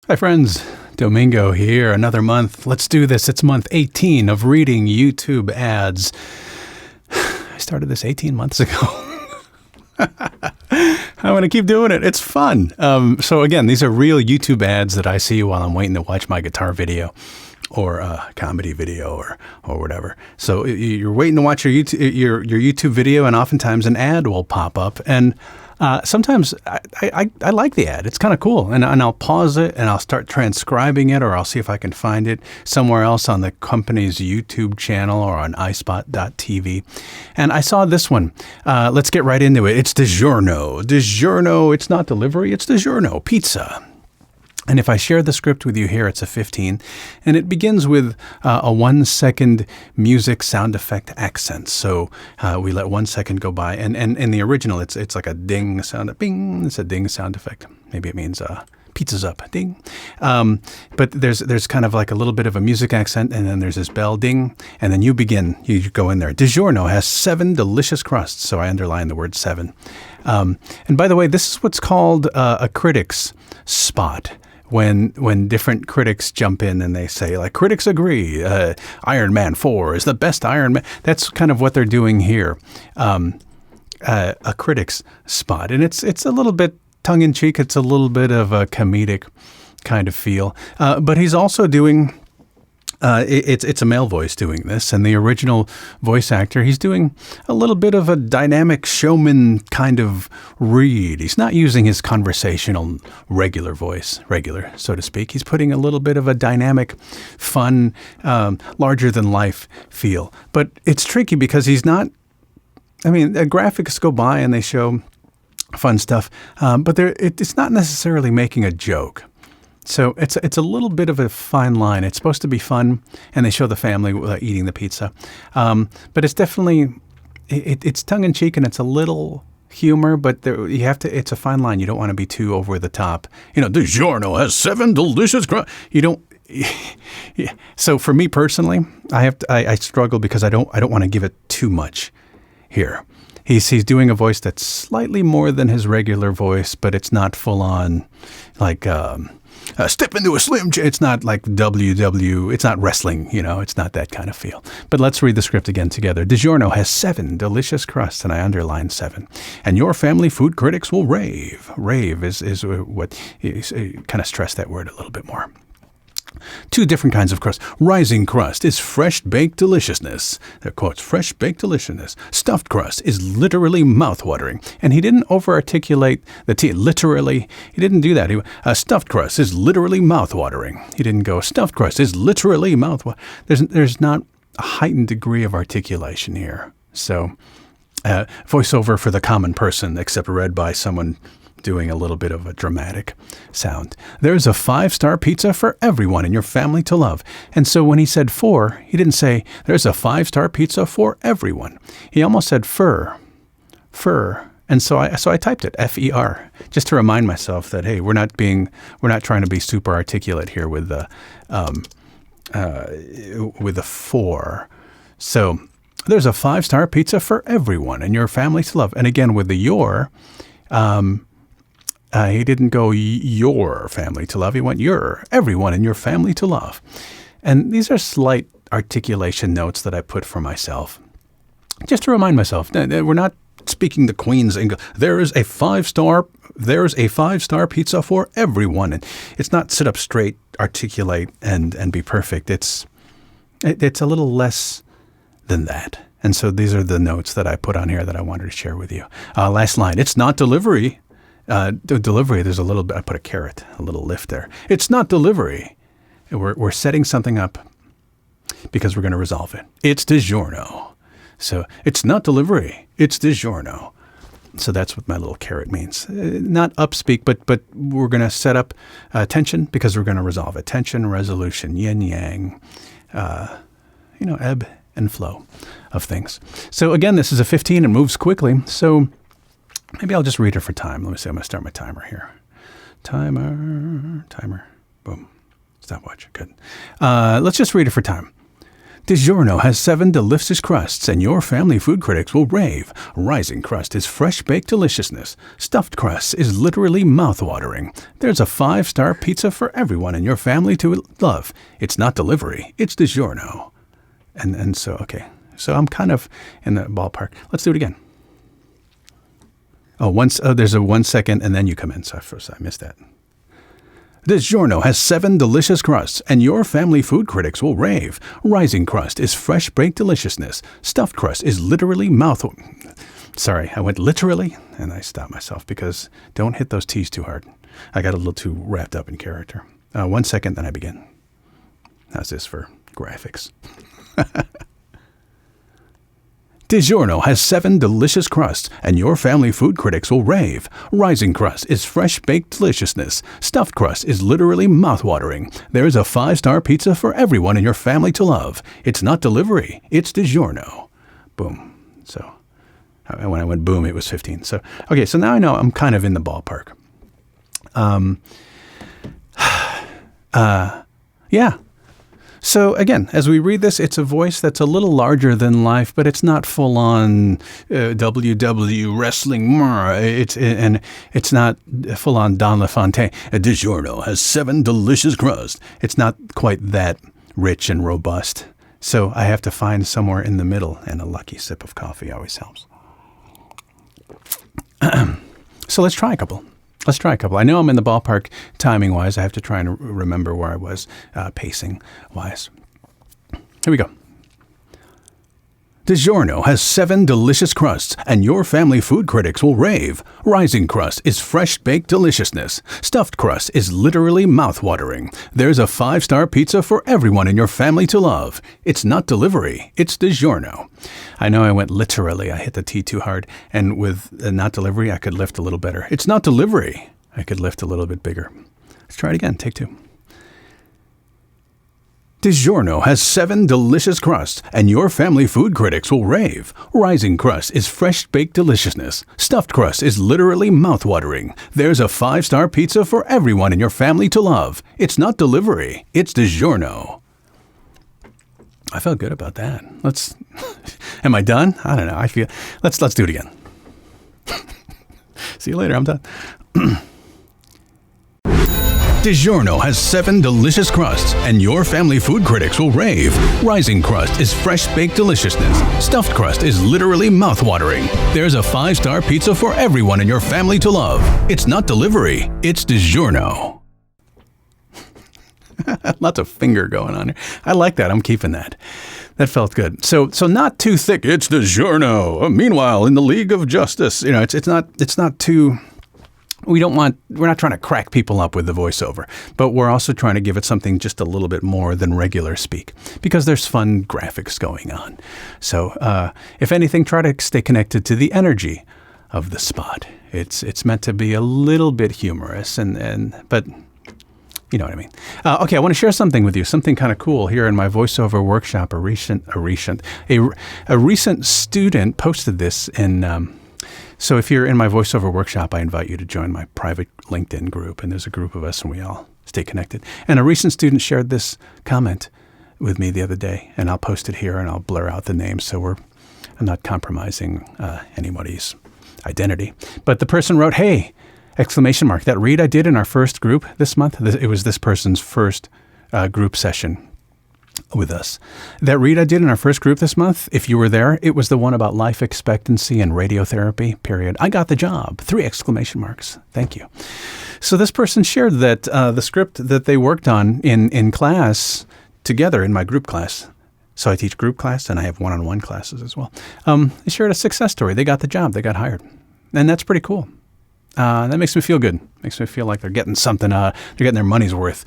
Hi friends, Domingo here, another month. Let's do this. It's month 18 of reading YouTube ads. I started this 18 months ago. I'm going to keep doing it. It's fun. So again, these are real YouTube ads that I see while I'm waiting to watch my guitar video or a comedy video or whatever. So you're waiting to watch your YouTube video, and oftentimes an ad will pop up. And sometimes I like the ad. It's kind of cool. And I'll pause it and I'll start transcribing it, or I'll see if I can find it somewhere else on the company's YouTube channel or on iSpot.tv. And I saw this one. Let's get right into it. It's DiGiorno. DiGiorno, it's not delivery, it's DiGiorno pizza. And if I share the script with you here, it's a 15. And it begins with a 1 second music sound effect accent. So we let 1 second go by. And in the original, it's like a ding sound, bing. It's a ding sound effect. Maybe it means pizza's up, ding. But there's kind of like a little bit of a music accent, and then there's this bell, ding. And then you go in there. DiGiorno has 7 delicious crusts. So I underline the word 7. And by the way, this is what's called a critic's spot. When different critics jump in and they say, like, critics agree, Iron Man 4 is the best Iron Man. That's kind of what they're doing here, a critic's spot. And it's a little bit tongue-in-cheek. It's a little bit of a comedic kind of feel. But he's also doing... It's a male voice doing this, and the original voice actor, he's doing a little bit of a dynamic showman kind of read. He's not using his conversational regular voice, so to speak. He's putting a little bit of a dynamic, fun, larger-than-life feel. But it's tricky because he's not... I mean, the graphics go by and they show fun stuff, but it's not necessarily making a joke. So it's a little bit of a fine line. It's supposed to be fun, and they show the family eating the pizza. But it's definitely, it's tongue-in-cheek, and it's a little humor, but it's a fine line. You don't want to be too over the top. DiGiorno has 7 delicious you don't. Yeah. So for me personally, I struggle because I don't want to give it too much here. He's doing a voice that's slightly more than his regular voice, but it's not full on like step into a Slim Jim. It's not like WW. It's not wrestling, It's not that kind of feel. But let's read the script again together. DiGiorno has 7 delicious crusts, and I underline 7. And your family food critics will rave. Rave is what kind of stress that word a little bit more. 2 different kinds of crust. Rising crust is fresh baked deliciousness. They're quotes, fresh baked deliciousness. Stuffed crust is literally mouth-watering. And he didn't over-articulate the T. Literally, he didn't do that. Stuffed crust is literally mouth-watering. He didn't go, stuffed crust is literally mouth-watering. There's not a heightened degree of articulation here. So, voiceover for the common person, except read by someone doing a little bit of a dramatic sound. There's a 5-star pizza for everyone in your family to love. And so when he said for, he didn't say, there's a 5-star pizza for everyone. He almost said fur. And so I typed it, F-E-R, just to remind myself that, hey, we're not trying to be super articulate here with the for. So there's a 5-star pizza for everyone in your family to love. And again, with the your, he didn't go your family to love. He went everyone in your family to love. And these are slight articulation notes that I put for myself, just to remind myself. We're not speaking the Queen's English. There's a 5-star pizza for everyone. And it's not sit up straight, articulate, and be perfect. It's a little less than that. And so these are the notes that I put on here that I wanted to share with you. Last line. It's not delivery. Delivery, there's a little bit, I put a caret, a little lift there. It's not delivery. We're setting something up because we're going to resolve it. It's DiGiorno. So it's not delivery. It's DiGiorno. So that's what my little caret means. Not upspeak, but we're going to set up tension because we're going to resolve it. Tension, resolution, yin, yang, ebb and flow of things. So again, this is a 15 and moves quickly. So maybe I'll just read it for time. Let me see. I'm going to start my timer here. Timer. Boom. Stopwatch. Good. Let's just read it for time. DiGiorno has 7 delicious crusts, and your family food critics will rave. Rising crust is fresh-baked deliciousness. Stuffed crust is literally mouth-watering. There's a 5-star pizza for everyone in your family to love. It's not delivery, it's DiGiorno. And so, okay. So I'm kind of in the ballpark. Let's do it again. There's a 1 second, and then you come in. So first I missed that. DiGiorno has 7 delicious crusts, and your family food critics will rave. Rising crust is fresh-baked deliciousness. Stuffed crust is literally Sorry, I went literally, and I stopped myself because don't hit those T's too hard. I got a little too wrapped up in character. 1 second, then I begin. How's this for graphics? DiGiorno has 7 delicious crusts, and your family food critics will rave. Rising crust is fresh-baked deliciousness. Stuffed crust is literally mouth-watering. There's a 5-star pizza for everyone in your family to love. It's not delivery, it's DiGiorno. Boom. So, when I went boom, it was 15. So, okay, so now I know I'm kind of in the ballpark. Yeah. So again, as we read this, it's a voice that's a little larger than life, but it's not full-on WW wrestling. It's not full-on Don LaFontaine. DiGiorno has 7 delicious crusts. It's not quite that rich and robust. So I have to find somewhere in the middle, and a lucky sip of coffee always helps. So let's try a couple. I know I'm in the ballpark timing-wise. I have to try and remember where I was pacing-wise. Here we go. DiGiorno has 7 delicious crusts, and your family food critics will rave. Rising crust is fresh-baked deliciousness. Stuffed crust is literally mouth-watering. There's a 5-star pizza for everyone in your family to love. It's not delivery, it's DiGiorno. I know I went literally. I hit the T too hard. And with not delivery, I could lift a little better. It's not delivery. I could lift a little bit bigger. Let's try it again. Take 2. DiGiorno has 7 delicious crusts, and your family food critics will rave. Rising crust is fresh-baked deliciousness. Stuffed crust is literally mouth-watering. There's a 5-star pizza for everyone in your family to love. It's not delivery, it's DiGiorno. I felt good about that. Am I done? I don't know. Let's do it again. See you later. I'm done. DiGiorno has 7 delicious crusts, and your family food critics will rave. Rising crust is fresh-baked deliciousness. Stuffed crust is literally mouth-watering. There's a 5-star pizza for everyone in your family to love. It's not delivery, it's DiGiorno. Lots of finger going on here. I like that. I'm keeping that. That felt good. So not too thick. It's DiGiorno. Meanwhile, in the League of Justice, it's not too. We're not trying to crack people up with the voiceover, but we're also trying to give it something just a little bit more than regular speak because there's fun graphics going on. So if anything, try to stay connected to the energy of the spot. It's meant to be a little bit humorous but you know what I mean. Okay, I want to share something with you, something kind of cool here in my voiceover workshop. A recent student posted this in. So if you're in my voiceover workshop, I invite you to join my private LinkedIn group, and there's a group of us, and we all stay connected. And a recent student shared this comment with me the other day, and I'll post it here, and I'll blur out the name, so I'm not compromising anybody's identity. But the person wrote, "Hey!" exclamation mark. That read I did in our first group this month, it was this person's first group session with us. That read I did in our first group this month, if you were there, it was the one about life expectancy and radiotherapy, period. I got the job. 3 exclamation marks. Thank you. So this person shared that the script that they worked on in class together in my group class. So I teach group class and I have one-on-one classes as well. They shared a success story. They got the job. They got hired. And that's pretty cool. That makes me feel good. Makes me feel like they're getting something. They're getting their money's worth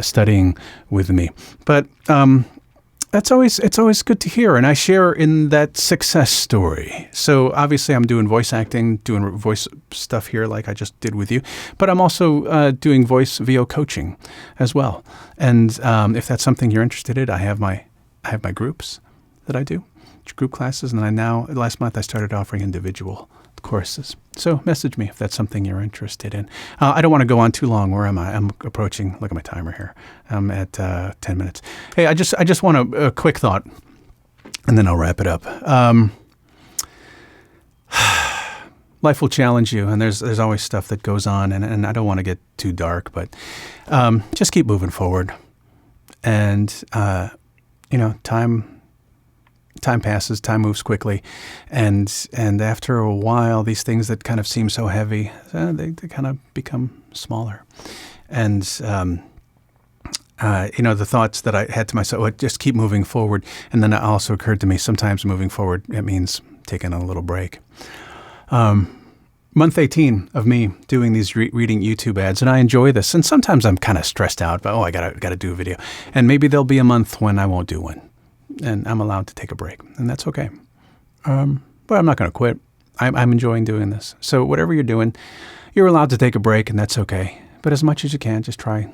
studying with me. But it's always good to hear, and I share in that success story. So obviously, I'm doing voice acting, doing voice stuff here, like I just did with you. But I'm also doing voice VO coaching as well. And if that's something you're interested in, I have my groups that I do, group classes, and last month I started offering individual courses. So message me if that's something you're interested in. I don't want to go on too long. Where am I? I'm approaching, look at my timer here. I'm at 10 minutes. Hey, I just want a quick thought, and then I'll wrap it up. Life will challenge you, and there's always stuff that goes on, and I don't want to get too dark, but just keep moving forward. And, time passes, time moves quickly, and after a while, these things that kind of seem so heavy, they kind of become smaller. And the thoughts that I had to myself, just keep moving forward. And then it also occurred to me, sometimes moving forward, it means taking a little break. Month 18 of me doing these reading YouTube ads, and I enjoy this. And sometimes I'm kind of stressed out, but I gotta do a video. And maybe there'll be a month when I won't do one, and I'm allowed to take a break, and that's okay. But I'm not going to quit. I'm enjoying doing this. So whatever you're doing, you're allowed to take a break, and that's okay. But as much as you can, just try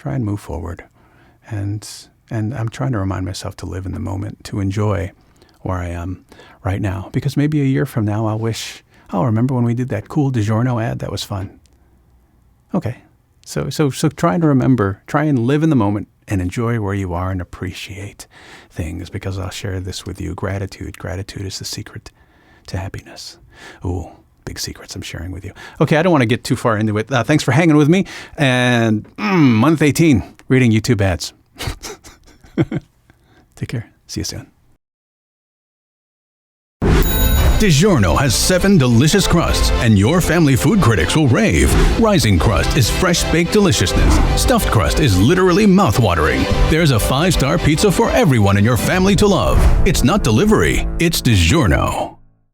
and move forward. And I'm trying to remind myself to live in the moment, to enjoy where I am right now. Because maybe a year from now, I'll remember when we did that cool DiGiorno ad. That was fun. Okay. So try and live in the moment and enjoy where you are and appreciate things, because I'll share this with you. Gratitude. Gratitude is the secret to happiness. Ooh, big secrets I'm sharing with you. Okay, I don't want to get too far into it. Thanks for hanging with me. And month 18, reading YouTube ads. Take care. See you soon. DiGiorno has 7 delicious crusts, and your family food critics will rave. Rising crust is fresh-baked deliciousness. Stuffed crust is literally mouth-watering. There's a 5-star pizza for everyone in your family to love. It's not delivery, it's DiGiorno.